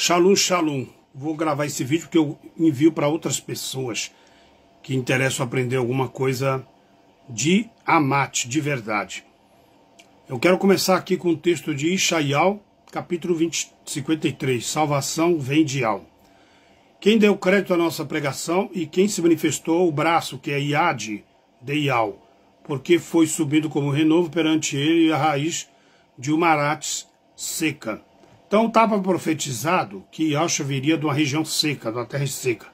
Shalom, shalom. Vou gravar esse vídeo porque eu envio para outras pessoas que interessam aprender alguma coisa de Amat, de verdade. Eu quero começar aqui com o texto de Ishaial, capítulo 53. Salvação vem de Al. Quem deu crédito à nossa pregação e quem se manifestou o braço, que é Iad de Ial, porque foi subido como renovo perante ele a raiz de uma arates seca. Então estava profetizado que Yahshua viria de uma região seca, de uma terra seca.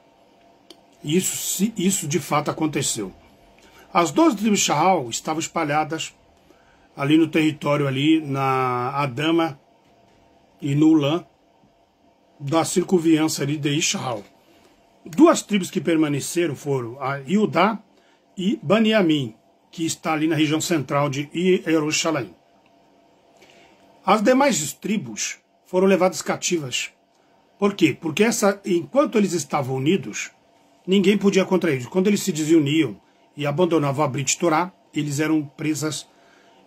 Isso de fato aconteceu. As 12 tribos de Sha'al estavam espalhadas ali no território, ali na Adama e no Ulã, da circunviança ali de Isha'al. Duas tribos que permaneceram foram a Judá e Baniamim, que está ali na região central de Jerusalém. As demais tribos foram levadas cativas. Por quê? Porque enquanto eles estavam unidos, ninguém podia contra eles. Quando eles se desuniam e abandonavam a Brit Torá, eles eram presas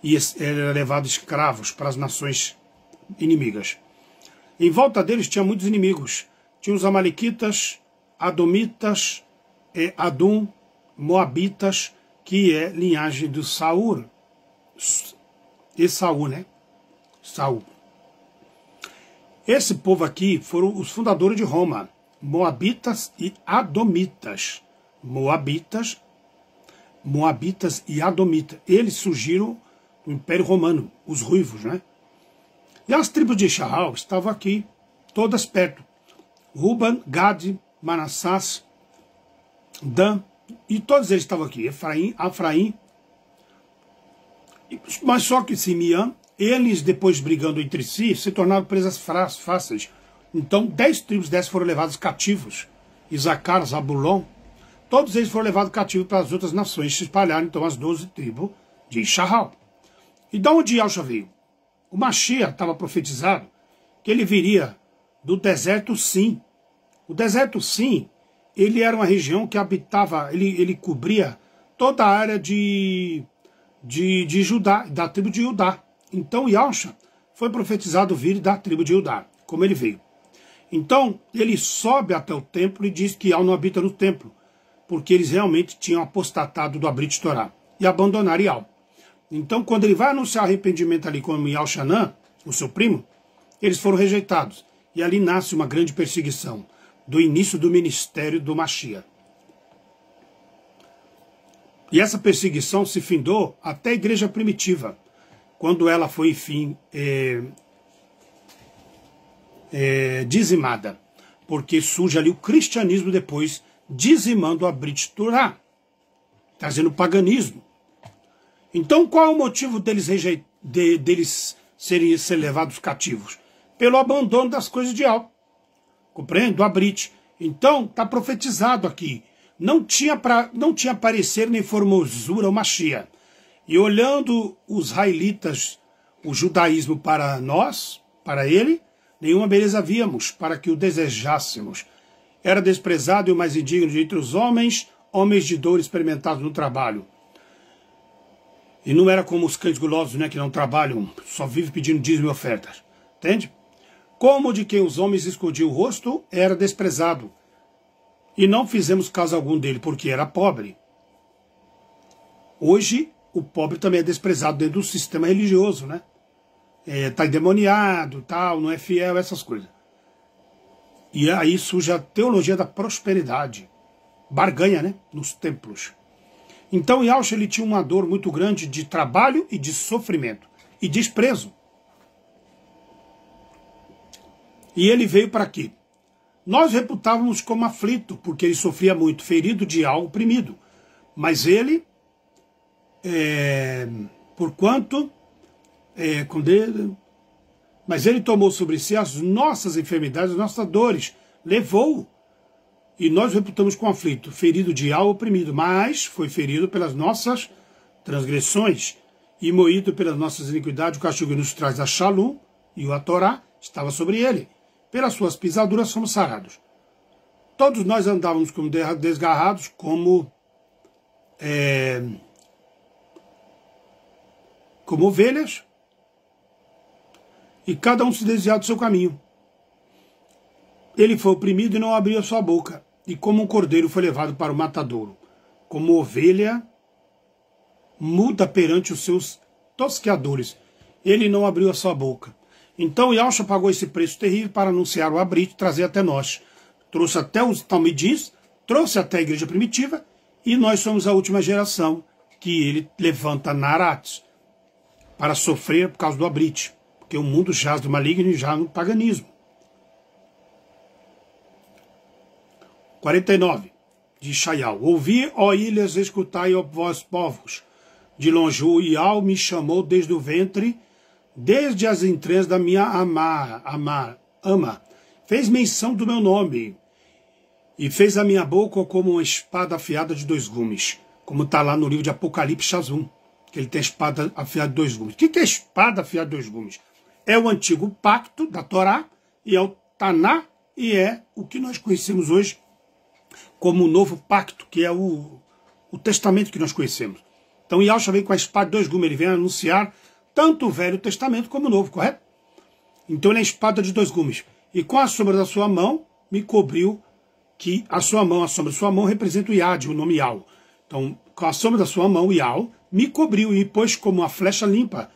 e eram levados escravos para as nações inimigas. Em volta deles tinha muitos inimigos. Tinha os amalequitas, adomitas, Adum, moabitas, que é linhagem do Saul. Esaú, né? Saul. Esse povo aqui foram os fundadores de Roma, moabitas e adomitas. Moabitas e adomitas. Eles surgiram do Império Romano, os ruivos, né? E as tribos de Sha'al estavam aqui, todas perto. Ruben, Gad, Manassás, Dan, e todos eles estavam aqui. Efraim, mas só que Simeão, eles depois brigando entre si, se tornaram presas fáceis. Então 10 tribos dessas foram levadas cativos. Isacar, Zabulon, todos eles foram levados cativos para as outras nações, se espalharam então as 12 tribos de Sha'al. E de onde Yahshua veio? O Mashiach estava profetizado que ele viria do deserto Sim. O deserto Sim, ele era uma região que habitava, ele cobria toda a área de Judá, da tribo de Judá. Então Yahshua foi profetizado vir da tribo de Judá, como ele veio. Então ele sobe até o templo e diz que Yahweh não habita no templo, porque eles realmente tinham apostatado do Brit Torá e abandonaram Yahweh. Então quando ele vai anunciar arrependimento ali com Yahshanã, o seu primo, eles foram rejeitados. E ali nasce uma grande perseguição do início do ministério do Mashiach. E essa perseguição se findou até a igreja primitiva, quando ela foi, enfim, dizimada. Porque surge ali o cristianismo depois, dizimando a Brit Torá, trazendo o paganismo. Então, qual é o motivo deles serem levados cativos? Pelo abandono das coisas de Al. Compreende? Do Abrit. Então, está profetizado aqui. Não tinha parecer nem formosura o Mashiach. E olhando os israelitas, o judaísmo para nós, para ele, nenhuma beleza víamos para que o desejássemos. Era desprezado e o mais indigno de entre os homens, homens de dor experimentados no trabalho. E não era como os cães gulosos, né, que não trabalham, só vivem pedindo dízimo e ofertas. Entende? Como de quem os homens escondiam o rosto, era desprezado. E não fizemos caso algum dele, porque era pobre. Hoje, o pobre também é desprezado dentro do sistema religioso, né? Está endemoniado, tal, não é fiel, essas coisas. E aí surge a teologia da prosperidade. Barganha, né? Nos templos. Então, Yahshua, ele tinha uma dor muito grande de trabalho e de sofrimento. E desprezo. E ele veio para quê? Nós reputávamos como aflito, porque ele sofria muito, ferido de algo oprimido. Mas ele, mas ele tomou sobre si as nossas enfermidades, as nossas dores, levou. E nós reputamos com aflito, ferido de algo oprimido, mas foi ferido pelas nossas transgressões e moído pelas nossas iniquidades. O castigo que nos traz a Shalom e a Torá estava sobre ele. Pelas suas pisaduras somos sarados. Todos nós andávamos como desgarrados, como ovelhas, e cada um se desviava do seu caminho. Ele foi oprimido e não abriu a sua boca, e como um cordeiro foi levado para o matadouro, como ovelha muda perante os seus tosqueadores, ele não abriu a sua boca. Então Yahshua pagou esse preço terrível para anunciar o abrite e trazer até nós. Trouxe até os talmidim, trouxe até a igreja primitiva, e nós somos a última geração que ele levanta Narat para sofrer por causa do abrite, porque o mundo jaz do maligno e já no paganismo. 49, de Shaial. Ouvi, ó ilhas, escutai, ó vós povos. De longe o Ial me chamou desde o ventre, desde as entranhas da minha ama. Fez menção do meu nome, e fez a minha boca como uma espada afiada de 2 gumes, como está lá no livro de Apocalipse Shazum, que ele tem a espada afiada de 2 gumes. O que é espada afiada de 2 gumes? É o antigo pacto da Torá, e é o Taná, e é o que nós conhecemos hoje como o novo pacto, que é o testamento que nós conhecemos. Então Yahshua vem com a espada de 2 gumes, ele vem anunciar tanto o Velho Testamento como o Novo, correto? Então ele é a espada de 2 gumes. E com a sombra da sua mão, me cobriu, que a sombra da sua mão representa o Yad, o nome Yal. Então, com a sombra da sua mão, Yal, me cobriu e pôs como uma flecha limpa,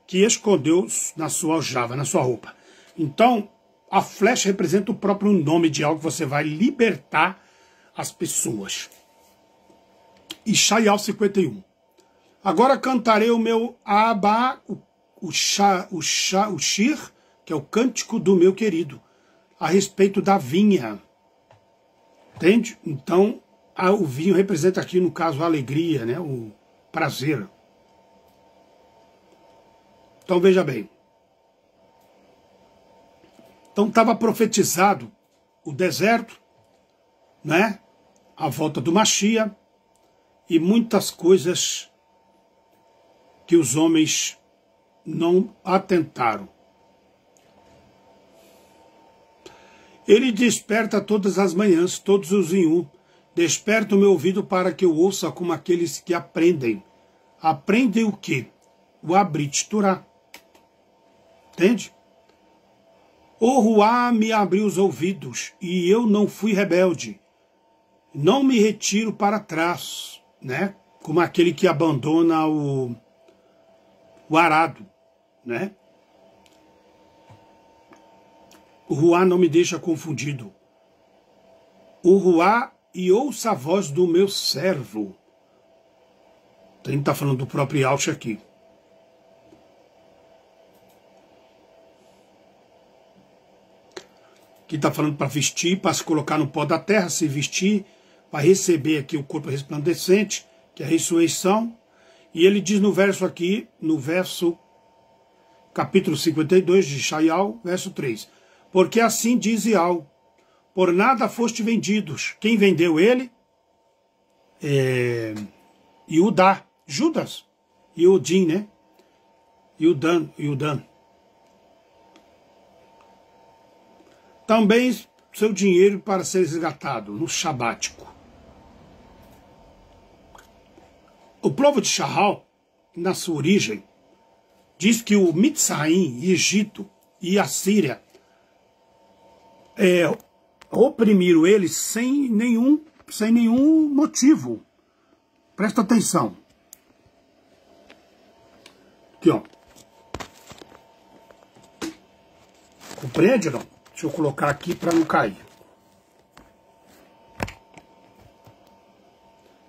que escondeu na sua aljava, na sua roupa. Então, a flecha representa o próprio nome de algo que você vai libertar as pessoas. Ishaial 51. Agora cantarei o meu Abba, o Shir, que é o cântico do meu querido, a respeito da vinha. Entende? Então, o vinho representa aqui, no caso, a alegria, né? O prazer. Então, veja bem. Então, estava profetizado o deserto, né? A volta do Mashiach e muitas coisas que os homens não atentaram. Ele desperta todas as manhãs, todos os em um. Desperta o meu ouvido para que eu ouça como aqueles que aprendem. Aprendem o quê? O Abrit Torá. Entende? O Ruá me abriu os ouvidos, e eu não fui rebelde. Não me retiro para trás, né? Como aquele que abandona o arado, né? O Ruá não me deixa confundido. O Ruá e ouça a voz do meu servo. Então, ele está falando do próprio Yahshua aqui. Aqui está falando para vestir, para se colocar no pó da terra, se vestir, para receber aqui o corpo resplandecente, que é a ressurreição. E ele diz no verso aqui, no verso capítulo 52 de Shaial, verso 3. Porque assim diz Ial, por nada foste vendidos. Quem vendeu ele? Iudá, Judas, Iudim, né? Iudan. Também seu dinheiro para ser resgatado no Shabático. O povo de Shahal, na sua origem, diz que o Mitzraim, Egito e a Síria oprimiram eles sem nenhum motivo. Presta atenção. Aqui, ó. Compreende, não? Deixa eu colocar aqui para não cair.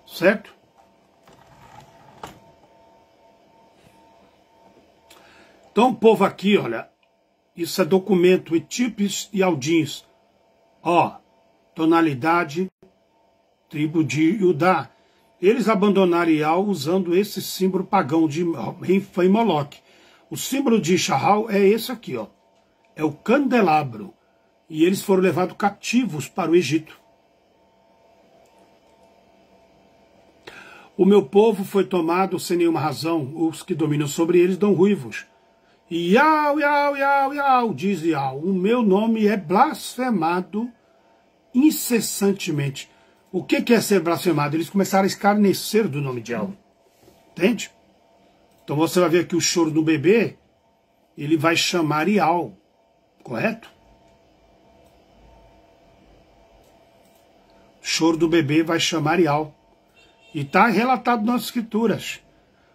Certo? Então o povo aqui, olha, isso é documento etípes e aldins. Ó, tonalidade, tribo de Judá. Eles abandonaram Ial usando esse símbolo pagão de Renfa e Moloque. O símbolo de Shahal é esse aqui, ó. É o candelabro. E eles foram levados cativos para o Egito. O meu povo foi tomado sem nenhuma razão. Os que dominam sobre eles dão ruivos. Iau, diz Iau. O meu nome é blasfemado incessantemente. O que é ser blasfemado? Eles começaram a escarnecer do nome de Iau. Entende? Então você vai ver aqui o choro do bebê, ele vai chamar Iau. Correto? choro do bebê vai chamar Ial. E está relatado nas escrituras.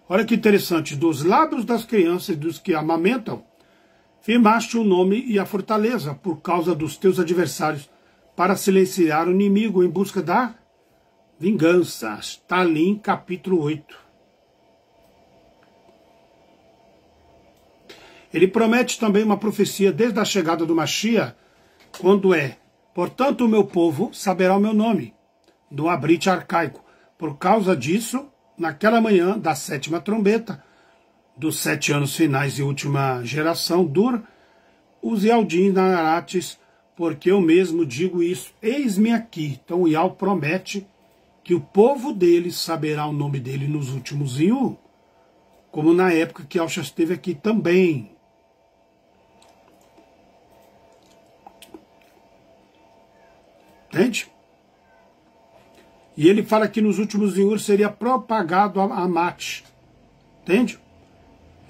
Olha que interessante, dos lábios das crianças e dos que amamentam, firmaste o nome e a fortaleza por causa dos teus adversários, para silenciar o inimigo em busca da vingança. Está ali em capítulo 8. Ele promete também uma profecia desde a chegada do Mashiach, quando portanto o meu povo saberá o meu nome, do abrite arcaico. Por causa disso, naquela manhã da 7ª trombeta, dos 7 anos finais e última geração, Dur, os Yaldim Narates, porque eu mesmo digo isso, eis-me aqui. Então o Ial promete que o povo dele saberá o nome dele nos últimos Ziur, como na época que Yahushua esteve aqui também. Entende? E ele fala que nos últimos Ziur seria propagado a mate. Entende?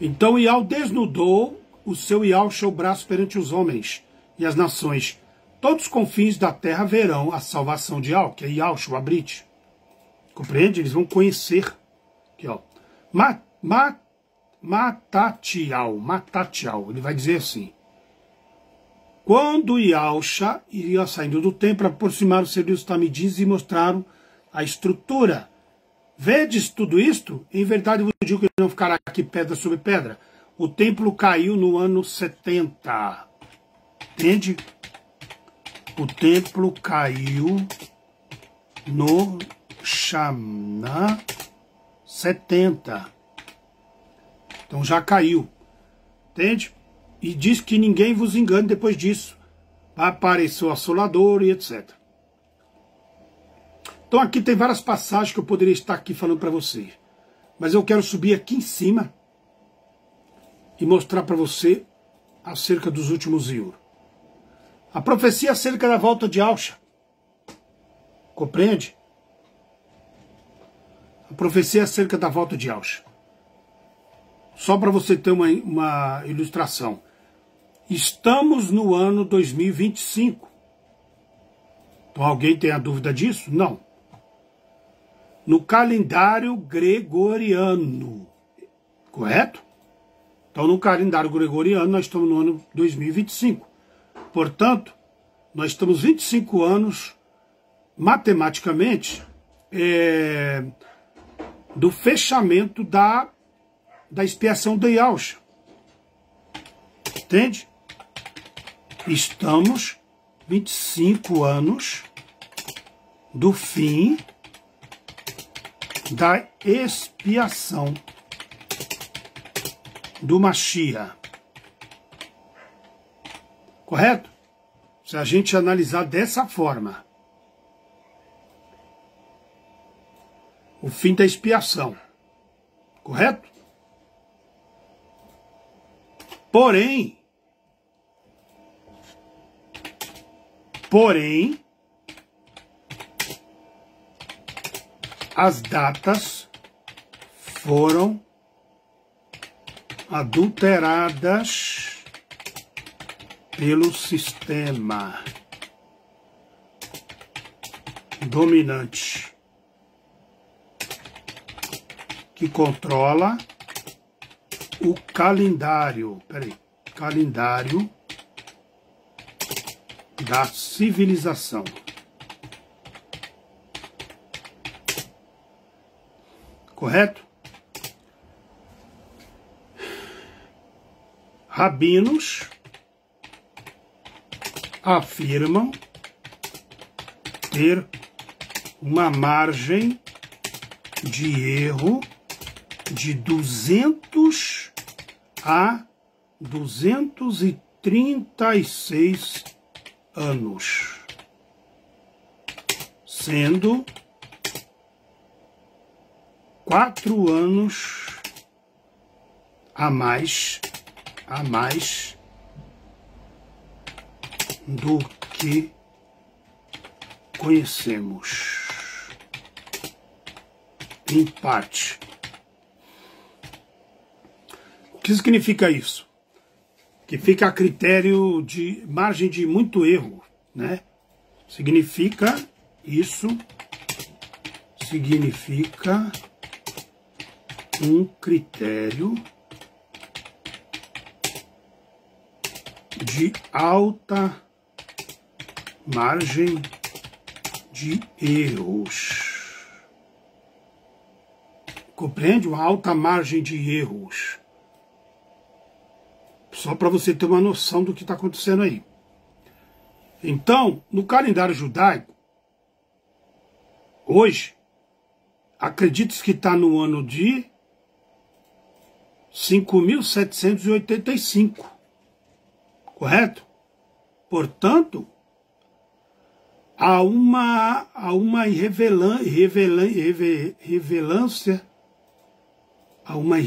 Então o Ial desnudou o seu Yahushua o braço perante os homens e as nações. Todos os confins da terra verão a salvação de Ial, que é Yahushua, o Abrite. Compreende? Eles vão conhecer. Aqui, ó. Matatial. Ele vai dizer assim. Quando Yahushua iria saindo do templo, aproximaram-se dos Tamidins e mostraram a estrutura. Vedes tudo isto? Em verdade vos digo que não ficará aqui pedra sobre pedra. O templo caiu no ano 70. Entende? O templo caiu no Shana 70. Então já caiu. Entende? E diz que ninguém vos engane depois disso. Apareceu o assolador e etc. Então aqui tem várias passagens que eu poderia estar aqui falando para vocês. Mas eu quero subir aqui em cima e mostrar para você acerca dos últimos Ziur. A profecia acerca da volta de Yahushua. Compreende? A profecia acerca da volta de Yahushua. Só para você ter uma ilustração. Estamos no ano 2025. Então alguém tem a dúvida disso? Não. No calendário gregoriano. Correto? Então no calendário gregoriano nós estamos no ano 2025. Portanto, nós estamos 25 anos, matematicamente, do fechamento da expiação de Yahushua. Entende? Estamos 25 anos do fim da expiação do Mashiach. Correto? Se a gente analisar dessa forma, o fim da expiação. Correto? Porém, as datas foram adulteradas pelo sistema dominante que controla o calendário, calendário da civilização. Correto? Rabinos afirmam ter uma margem de erro de 200 a 236 anos, sendo 4 anos a mais do que conhecemos, em parte. O que significa isso? Que fica a critério de margem de muito erro, né? Significa Isso significa um critério de alta margem de erros. Compreende? Uma alta margem de erros. Só para você ter uma noção do que está acontecendo aí. Então, no calendário judaico, hoje, acredita-se que está no ano de 5.785. Correto? Portanto, há uma irrevelância, há uma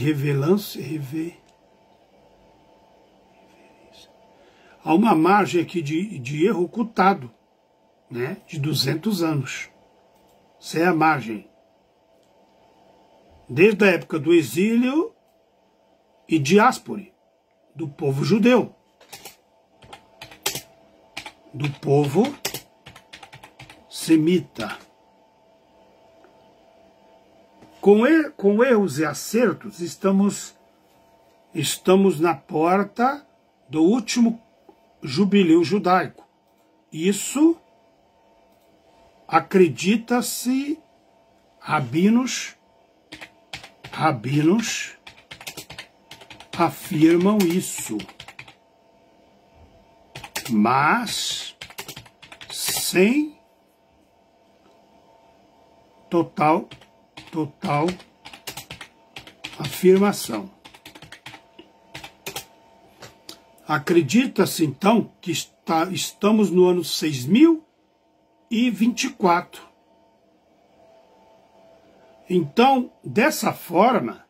margem aqui de erro ocultado, né, de 200 anos. Essa é a margem. Desde a época do exílio e diáspora do povo judeu, do povo semita. Com erros e acertos, estamos na porta do último jubileu judaico. Isso acredita-se, rabinos afirmam isso, mas sem total afirmação. Acredita-se, então, que estamos no ano 6024. Então, dessa forma,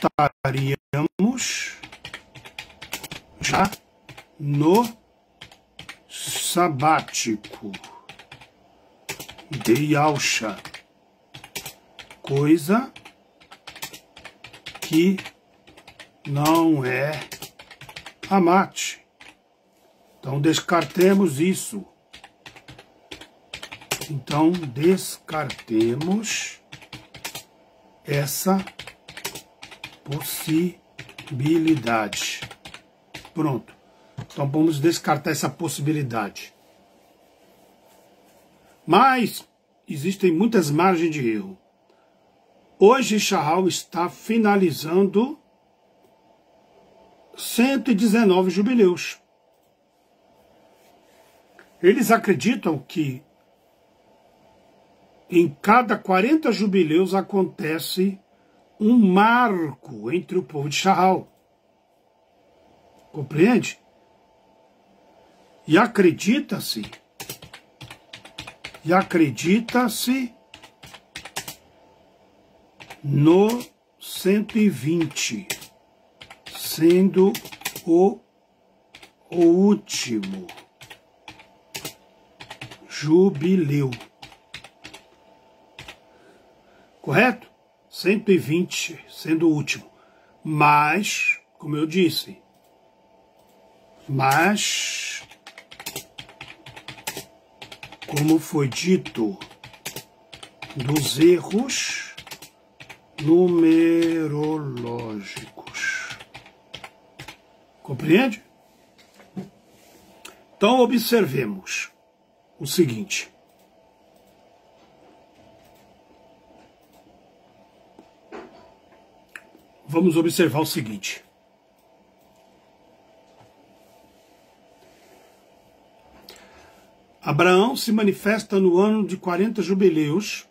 estaríamos já no sabático de Yausha, coisa que não é Hamat. Então descartemos isso. Então descartemos essa possibilidade. Pronto. Então vamos descartar essa possibilidade. Mas existem muitas margens de erro. Hoje Shahal está finalizando 119 jubileus. Eles acreditam que em cada 40 jubileus acontece um marco entre o povo de Shahal. Compreende? E acredita-se no 120, sendo o último jubileu. Correto? 120 sendo o último. Mas, como eu disse, como foi dito, dos erros numerológicos. Compreende? Então, observemos o seguinte. Vamos observar o seguinte. Abraão se manifesta no ano de 40 jubileus.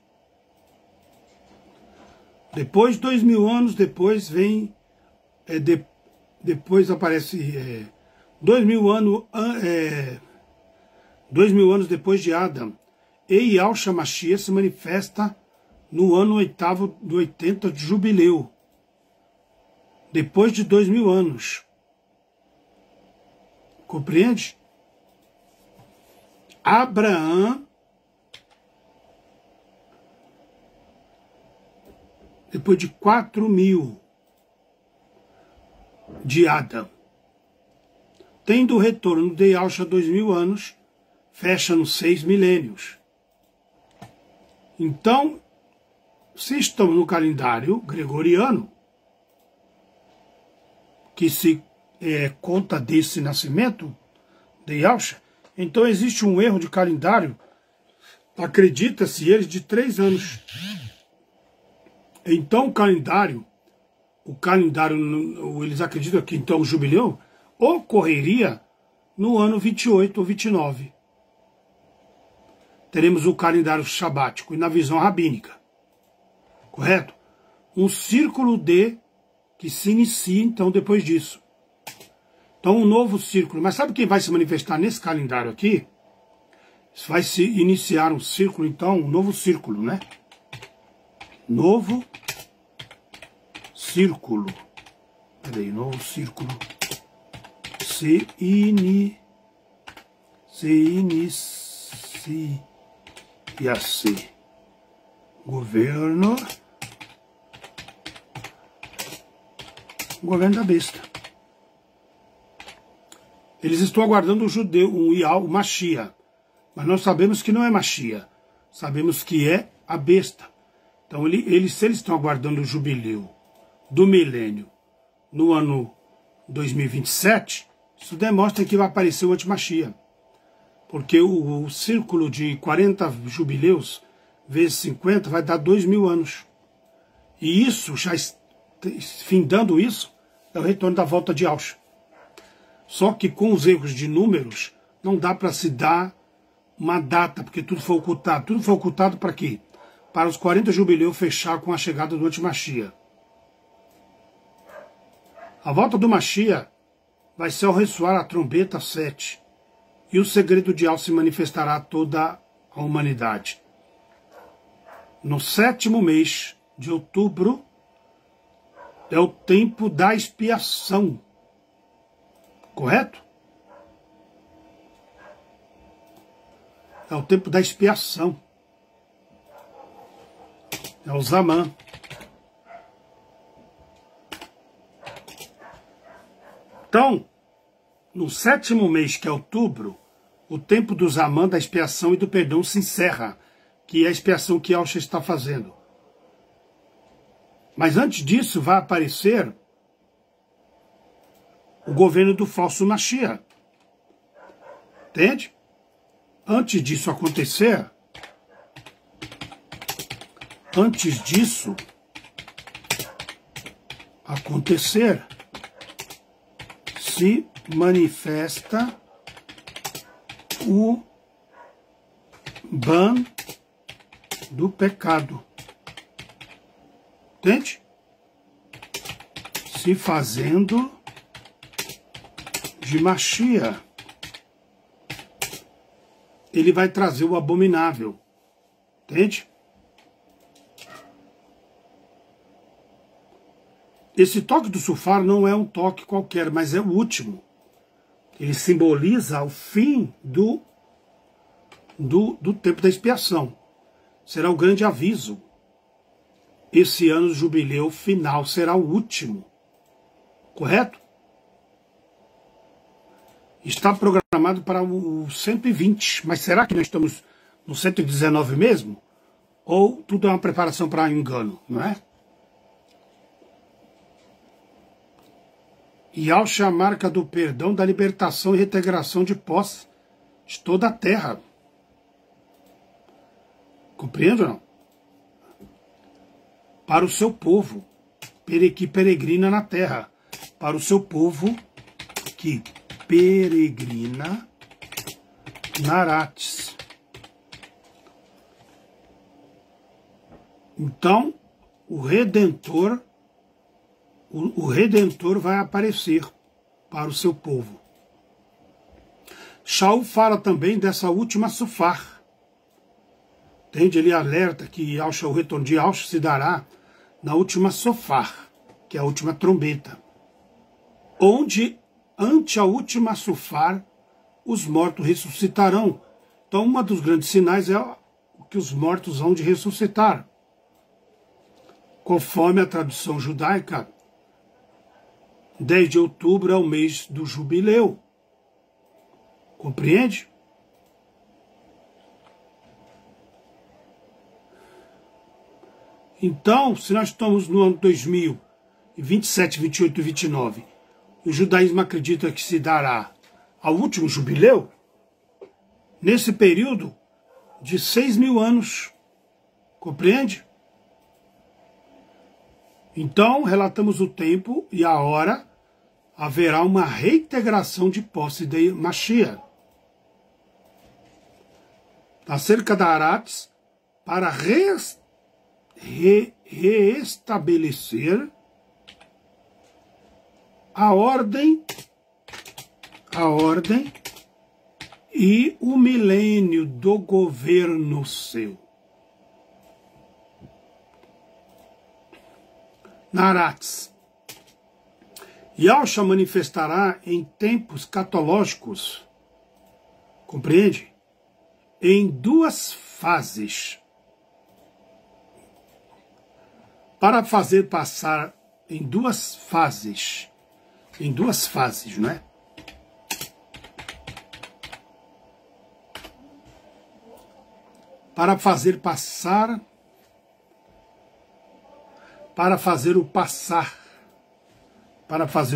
Depois, 2000 anos depois, vem... depois aparece... 2000 anos depois de Adam. E Yahushua Mashiach se manifesta no ano 8º do 80 de jubileu. Depois de 2000 anos. Compreende? Abraão, depois de 4.000, de Adão. Tendo o retorno de Yahshua 2000 anos, fecha nos 6 milênios. Então, se estamos no calendário gregoriano, que se conta desse nascimento de Yahshua, então existe um erro de calendário, acredita-se eles, de 3 anos. Então o calendário, eles acreditam que então o jubileu ocorreria no ano 28 ou 29. Teremos o calendário sabático e na visão rabínica, correto? Um círculo que se inicia então depois disso. Então um novo círculo, mas sabe quem vai se manifestar nesse calendário aqui? Vai se iniciar um círculo, então, um novo círculo, né? Novo círculo. Peraí, novo círculo. Se inicia. Governo da besta. Eles estão aguardando o judeu, o Mashiach. Mas nós sabemos que não é Mashiach. Sabemos que é a besta. Então, se eles estão aguardando o jubileu do milênio no ano 2027, isso demonstra que vai aparecer o anti-Mashiach. Porque o círculo de 40 jubileus vezes 50 vai dar 2000 anos. E isso, já findando isso, é o retorno da volta de Yahshua. Só que com os erros de números, não dá para se dar uma data, porque tudo foi ocultado. Tudo foi ocultado para quê? Para os 40 jubileus fechar com a chegada do anti-Mashiach. A volta do Mashiach vai ser ao ressoar a trombeta 7. E o segredo de Yahshua se manifestará a toda a humanidade. No 7º mês de outubro é o tempo da expiação. Correto? É o tempo da expiação. É o Zaman. Então, no 7º mês, que é outubro, o tempo do Zaman, da expiação e do perdão se encerra, que é a expiação que Yahshua está fazendo. Mas antes disso vai aparecer o governo do falso Mashiach. Entende? Antes disso acontecer, se manifesta o ban do pecado. Entende? Se fazendo de Mashiach. Ele vai trazer o abominável. Entende? Esse toque do shofar não é um toque qualquer, mas é o último. Ele simboliza o fim do tempo da expiação. Será o grande aviso. Esse ano do jubileu final será o último. Correto? Está programado para o 120, mas será que nós estamos no 119 mesmo? Ou tudo é uma preparação para engano, não é? Yahshua é a marca do perdão, da libertação e reintegração de posse de toda a terra. Compreende ou não? Para o seu povo, que peregrina na terra. Para o seu povo que peregrina na Arates. Então, o Redentor vai aparecer para o seu povo. Shaul fala também dessa última sufar. Entende? Ele alerta que o retorno de Yahshua se dará na última sofar, que é a última trombeta, onde, ante a última sofar, os mortos ressuscitarão. Então, um dos grandes sinais é que os mortos vão de ressuscitar. Conforme a tradução judaica, 10 de outubro é o mês do jubileu. Compreende? Então, se nós estamos no ano 2027, 28 e 29, o judaísmo acredita que se dará ao último jubileu, nesse período de 6.000 anos. Compreende? Então, relatamos o tempo e a hora, haverá uma reintegração de posse de Mashiach. Acerca da Arates, para reestabelecer a ordem e o milênio do governo seu. Naratz. Yahshua manifestará em tempos catológicos, compreende? Em duas fases. Para fazer passar em duas fases, não é? Para fazer passar, para fazer o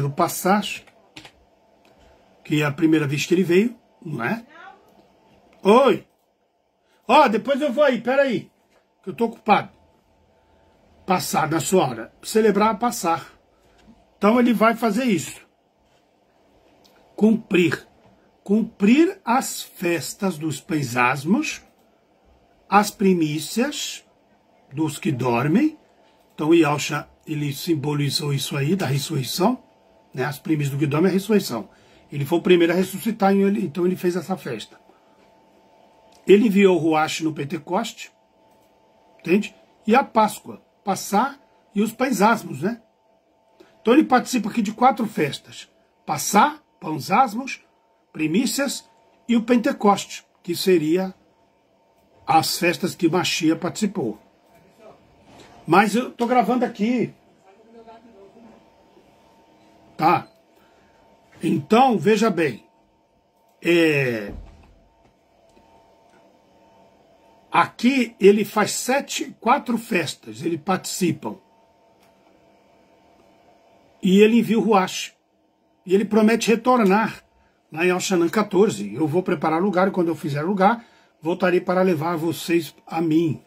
passar, que é a primeira vez que ele veio, não é? Oi! Ó, depois eu vou aí, peraí, que eu tô ocupado. Passar na sua hora, celebrar, passar. Então ele vai fazer isso. Cumprir as festas dos pães asmos, as primícias dos que dormem. Então o Yahshua, ele simbolizou isso aí, da ressurreição, né? As primícias do que dormem é a ressurreição. Ele foi o primeiro a ressuscitar, então ele fez essa festa. Ele enviou o Ruach no Pentecoste, entende? E a Páscoa, passar, e os pães asmos, né? Então ele participa aqui de 4 festas. Passar, pães asmos, primícias e o Pentecoste, que seria as festas que Mashiach participou. Mas eu tô gravando aqui. Tá? Então, veja bem. Aqui ele faz 4 festas, ele participa. E ele envia o Ruach. E ele promete retornar lá em Al-Shanan 14. Eu vou preparar lugar, e quando eu fizer lugar, voltarei para levar vocês a mim.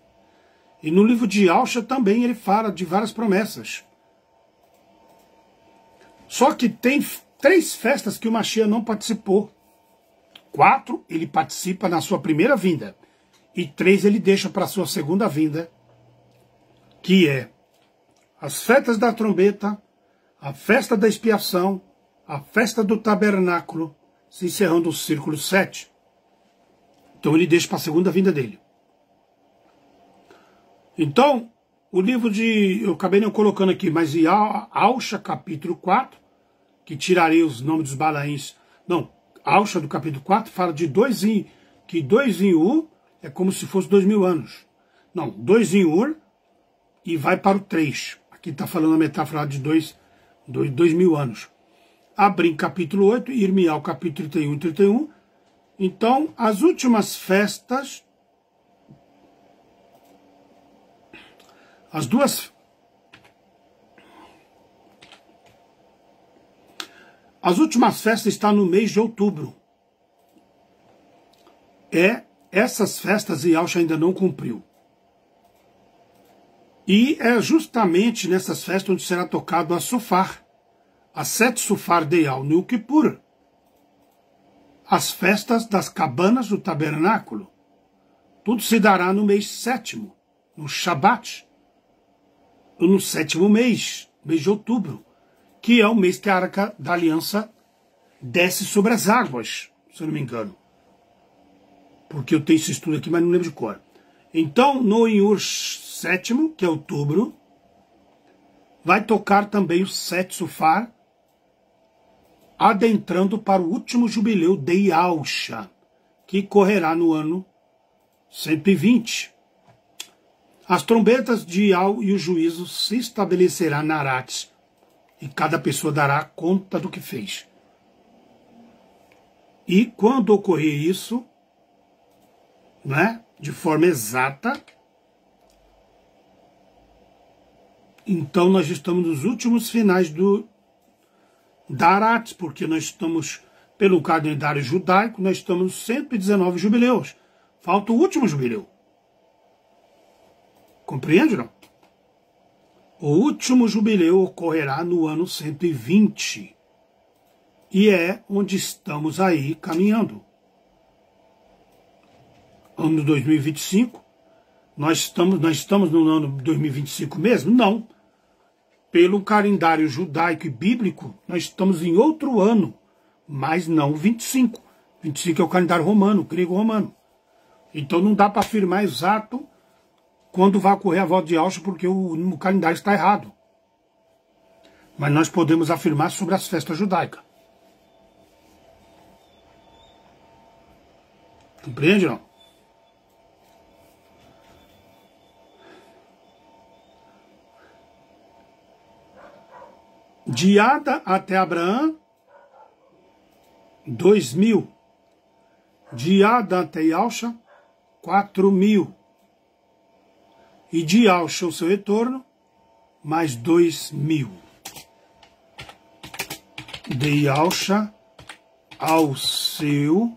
E no livro de Yahshua também ele fala de várias promessas. Só que tem 3 festas que o Mashiach não participou. 4 ele participa na sua primeira vinda. E 3 ele deixa para a sua segunda vinda. Que é as festas da trombeta, a festa da expiação, a festa do tabernáculo, se encerrando o círculo 7. Então ele deixa para a segunda vinda dele. Então, o livro de... Eu acabei não colocando aqui, mas em Yahshua capítulo 4, que tirarei os nomes dos Balaíns. Não, Yahshua do capítulo 4 fala de 2 em... Que 2 em Ur é como se fosse 2.000 anos. Não, 2 em Ur e vai para o 3. Aqui está falando a metáfora de 2.000 anos. Abrim capítulo 8, Irmial capítulo 31 e 31. Então, as últimas festas... As últimas festas estão no mês de outubro. Essas festas Yahshua ainda não cumpriu. E é justamente nessas festas onde será tocado a Sufar, as 7 Sufar de Yom Kippur, as festas das cabanas do tabernáculo. Tudo se dará no mês 7º, no Shabat, no 7º mês de outubro, que é o mês que a Arca da Aliança desce sobre as águas, se eu não me engano. Porque eu tenho esse estudo aqui, mas não lembro de cor. Então, no Iur 7º, que é outubro, vai tocar também o 7 Sufar, adentrando para o último jubileu de Yahshua, que correrá no ano 120. As trombetas de Yahweh e o juízo se estabelecerá na Arates E cada pessoa dará conta do que fez. E quando ocorrer isso, né, de forma exata, então nós estamos nos últimos finais da Arates, porque nós estamos, pelo calendário judaico, nós estamos nos 119 jubileus. Falta o último jubileu. Compreende, não? O último jubileu ocorrerá no ano 120. E é onde estamos aí caminhando. Ano 2025. Nós estamos no ano 2025 mesmo? Não. Pelo calendário judaico e bíblico, nós estamos em outro ano, mas não 25. 25 é o calendário romano, grego-romano. Então não dá para afirmar exato quando vai ocorrer a volta de Yahshua, porque o calendário está errado. Mas nós podemos afirmar sobre as festas judaicas. Compreende, não? De Ada até Abraão, 2.000. De Ada até Yahshua, 4.000. E de Yahshua, o seu retorno, mais 2.000. De Yahshua ao seu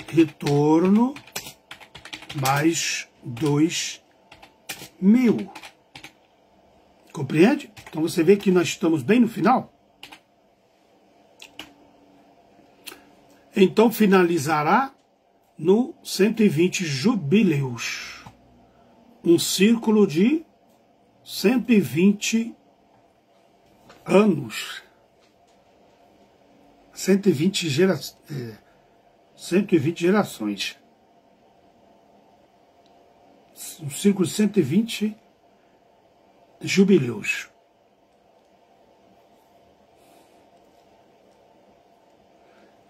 retorno, mais 2.000. Compreende? Então você vê que nós estamos bem no final. Então finalizará no 120 jubileus. Um círculo de 120 anos. 120 gerações. Um círculo de 120 jubileus.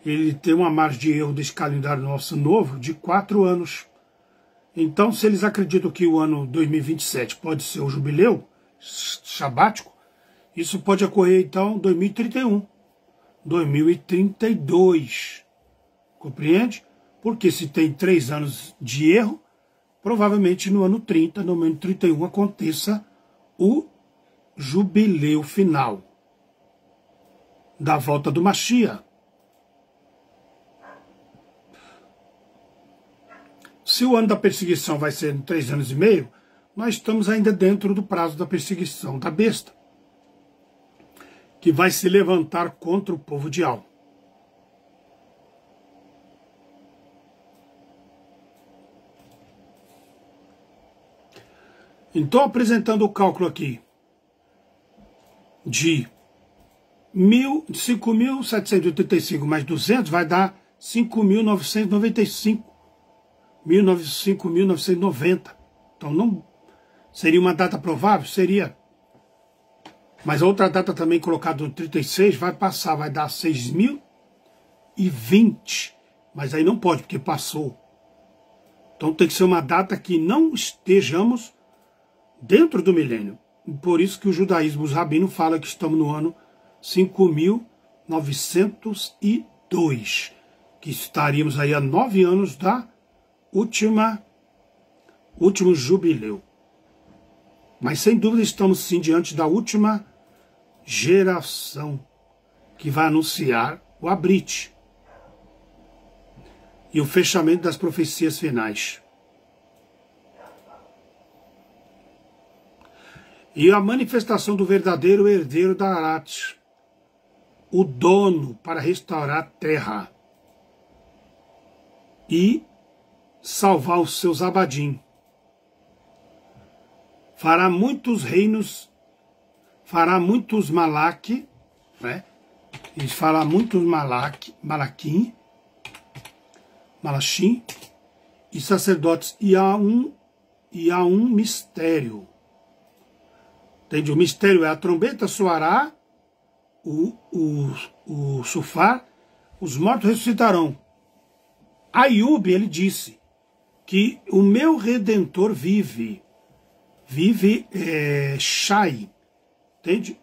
Ele tem uma margem de erro desse calendário nosso novo de 4 anos. Então, se eles acreditam que o ano 2027 pode ser o jubileu sabático, isso pode ocorrer, então, 2031, 2032. Compreende? Porque se tem 3 anos de erro, provavelmente no ano 30, no ano 31, aconteça o jubileu final da volta do Mashiach. Se o ano da perseguição vai ser em 3 anos e meio, nós estamos ainda dentro do prazo da perseguição da besta, que vai se levantar contra o povo de Al. Então, apresentando o cálculo aqui de 5.785 mais 200 vai dar 5.995. 5.990. Então não seria uma data provável? Seria. Mas a outra data também colocada no 36 vai passar, vai dar 6.020. Mas aí não pode, porque passou. Então tem que ser uma data que não estejamos dentro do milênio. Por isso que o judaísmo, os rabinos falam que estamos no ano 5.902. Que estaríamos aí há 9 anos da último jubileu. Mas sem dúvida estamos sim diante da última geração que vai anunciar o Abrit e o fechamento das profecias finais. E a manifestação do verdadeiro herdeiro da Arates, o dono para restaurar a terra e salvar os seus abadim. Fará muitos reinos, fará muitos Malaque, né? E fará muitos Malachim, e sacerdotes, e há um mistério. Entende? O mistério é a trombeta soará, o sufar, os mortos ressuscitarão. Aiube, ele disse que o meu Redentor vive Shai, entende?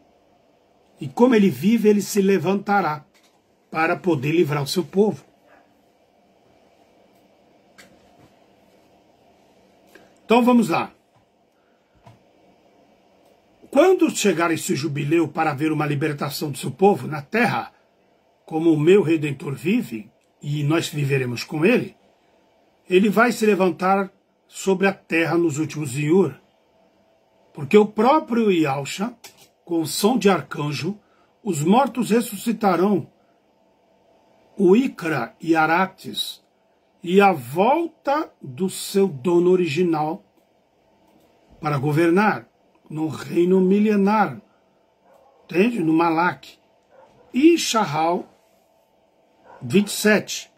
E como ele vive, ele se levantará para poder livrar o seu povo. Então vamos lá. Quando chegar esse jubileu para haver uma libertação do seu povo na terra, como o meu Redentor vive, e nós viveremos com ele, ele vai se levantar sobre a terra nos últimos Iur, porque o próprio Yahusha, com o som de arcanjo, os mortos ressuscitarão, o Ikra e Arates, e a volta do seu dono original para governar no reino milenar, entende? No Malak. E Shahal 27,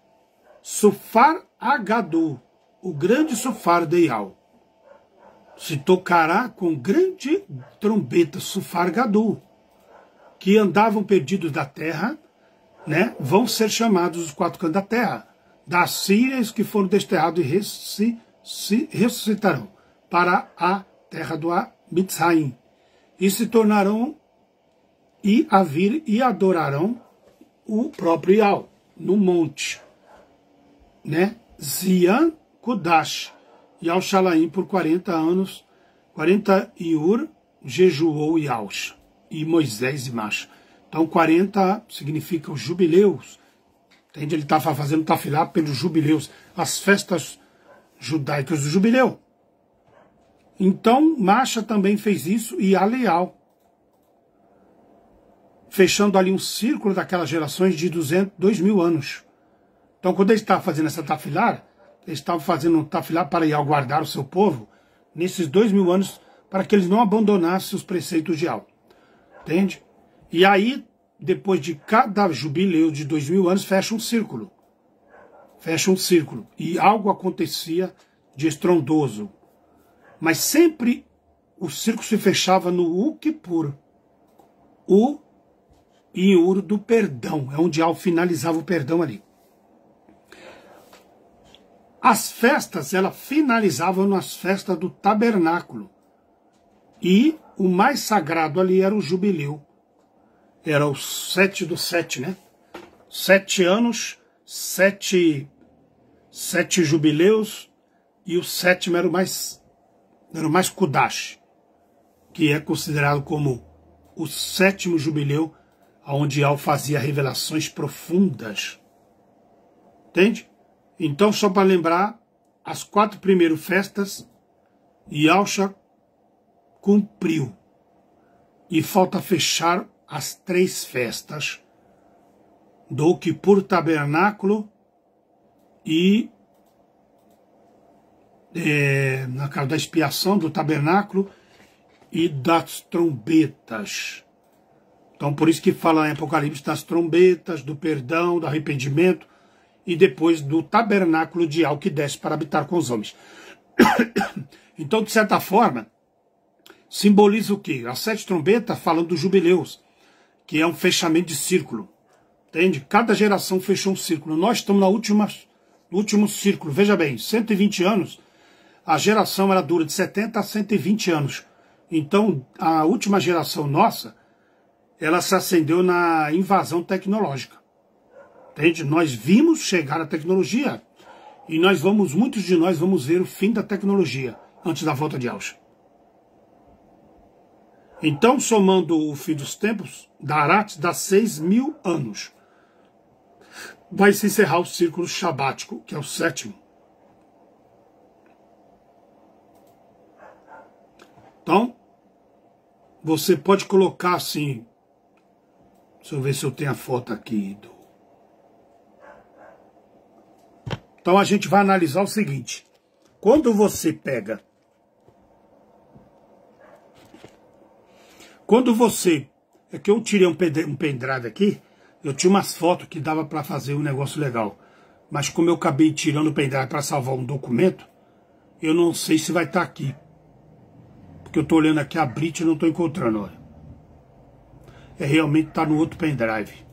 Sufar Agadu, o grande Sufar de Yal, se tocará com grande trombeta, Sufar Gadu, que andavam perdidos da terra, né, vão ser chamados os quatro cantos da terra, das sírias que foram desterrados e ressuscitarão para a terra do Mitzrayim, e se tornarão e a vir e adorarão o próprio Yal no monte, né? Zian Kudash, Yal Shalaim por 40 anos, 40 Iur, jejuou Yahusha, e Moisés e Masha. Então 40 significa os jubileus, entende? Ele estava fazendo tafilá pelos jubileus, as festas judaicas do jubileu. Então Masha também fez isso, e Aleal, fechando ali um círculo daquelas gerações de 2.000 anos. Então, quando ele estava fazendo essa tafilá, ele estava fazendo um tafilá para Yal guardar o seu povo nesses 2.000 anos, para que eles não abandonassem os preceitos de Yal. Entende? E aí, depois de cada jubileu de 2.000 anos, fecha um círculo. Fecha um círculo. E algo acontecia de estrondoso. Mas sempre o círculo se fechava no Ukipur, o Iur do perdão, é onde Yal finalizava o perdão ali. As festas, elas finalizavam nas festas do tabernáculo. E o mais sagrado ali era o jubileu. Era o 7 do 7, né? 7 anos, 7 jubileus, e o 7º era o mais Kudash, que é considerado como o 7º jubileu, onde Yal fazia revelações profundas. Entende? Então, só para lembrar, as 4 primeiras festas, Yahusha cumpriu. E falta fechar as 3 festas do Kippur Tabernáculo e na casa da expiação do tabernáculo e das trombetas. Então, por isso que fala em Apocalipse das trombetas, do perdão, do arrependimento, e depois do tabernáculo de Yal que desce para habitar com os homens. Então, de certa forma, simboliza o quê? As 7 trombetas falando dos jubileus, que é um fechamento de círculo. Entende? Cada geração fechou um círculo. Nós estamos no último círculo. Veja bem, 120 anos, a geração ela dura de 70 a 120 anos. Então, a última geração nossa, ela se acendeu na invasão tecnológica. Entende? Nós vimos chegar a tecnologia e muitos de nós vamos ver o fim da tecnologia antes da volta de Yahusha. Então, somando o fim dos tempos, da Arates dá 6.000 anos. Vai se encerrar o círculo shabático, que é o 7º. Então, você pode colocar assim, deixa eu ver se eu tenho a foto aqui. Então a gente vai analisar o seguinte, quando você pega, é que eu tirei um pendrive aqui, eu tinha umas fotos que dava para fazer um negócio legal, mas como eu acabei tirando o pendrive para salvar um documento, eu não sei se vai estar aqui. Porque eu estou olhando aqui a Brit e não estou encontrando, olha. Realmente está no outro pendrive.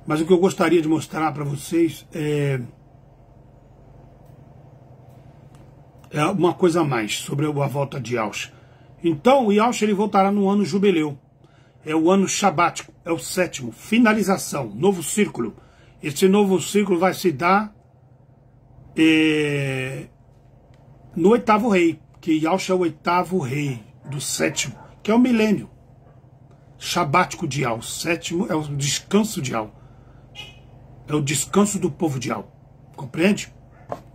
Mas o que eu gostaria de mostrar para vocês é uma coisa a mais sobre a volta de Yahusha. Então, o Yahusha ele voltará no ano jubileu. É o ano sabático, é o 7º, finalização, novo círculo. Esse novo círculo vai se dar no 8º rei, que Yausha é o 8º rei do 7º, que é o milênio sabático de Yao. 7º é o descanso de Yao. É o descanso do povo de Yao. Compreende?